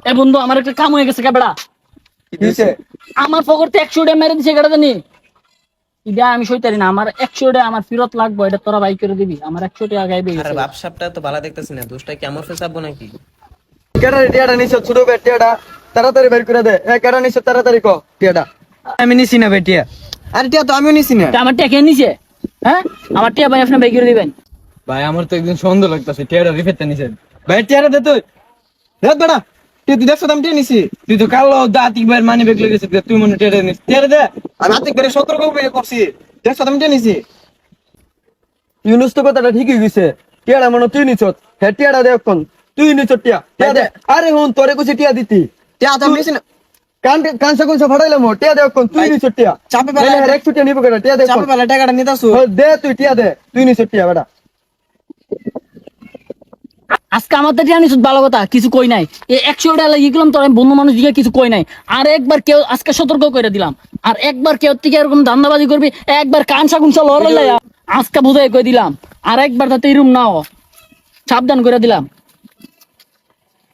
এ বন্ধু আমার একটা কাম হয়ে গেছে কেবড়া। আমার পকেটে 100 টাকা মেরে দিছে কেডা জানি। ইডা আমি সইতারি না, আমার 100 টাকা আমার ফেরত লাগবে, এটা তোরা বাই করে দিবি। আমার 100 টাকা গাইবে আরে গেছে। বাপসাপটা তো ভালো দেখতেছি না, দোষটা কি আমার ফেস আব্বো নাকি? কেডা টিয়াটা নিছো ছোট বে টিয়াটা তাড়াতাড়ি বের করে দে। কেডা নিছো তাড়াতাড়ি ক টিয়াটা। আমি নিছি না বেটিয়া। আরে টিয়া তো আমিও নিছি না। তা আমার টাকা কে নিছে? হ্যাঁ আমার টাকা ভাই আপনি বাই করে দিবেন। ভাই আমার তো একদিন সন্দেহ লাগতাছে টিয়াটা রিফেটটা নিছেন। ভাই টিয়াটা দে তুই। দে বেটা। তুই দেখছ আমি টিয়া নিছি। তুই তো কালো দাঁত একবার মানি বেগ লেগেছে তুই মনে টিয়াটা নিস। টিয়াটা দে। আমি আতিক করে সতর্ক করছি। দেখছ আমি টিয়া নিছি। ইউনুস তো কথাটা ঠিকই কইছে। টিয়াটা মনে তুই নিছ। হ্যাঁ টিয়াটা দে এখন। তুই নিছ টিয়া। টিয়া দে। আরে হুন তোরে কইছি টিয়া দিতি। টিয়া তো আমি নিছি না। কানসা কোনসা ফাটাইলাম টিয়া দে এখন। তুই নিছ টিয়া। চাপে পেলা এক টিয়া নিব কেন টিয়া দে। চাপে পেলা টাকাটা নিতাছু। দে তুই টিয়া দে। তুই নিছ টিয়া বেটা। আজকে আমার তো টাকা নিছ ভালো কথা, কিছু কই নাই। এই 100 টাকা লাগিয়ে গেলাম তোর, আমি বন্ধু মানুষ দিকে কিছু কই নাই। আর একবার কেউ আজকে সতর্ক করে দিলাম, আর একবার কেউ থেকে এরকম ধান্দাবাজি করবি, একবার কানসা কুনসা লড়াই আজকে বুঝাই কই দিলাম। আর একবার তাতে এরকম নাও, সাবধান করে দিলাম।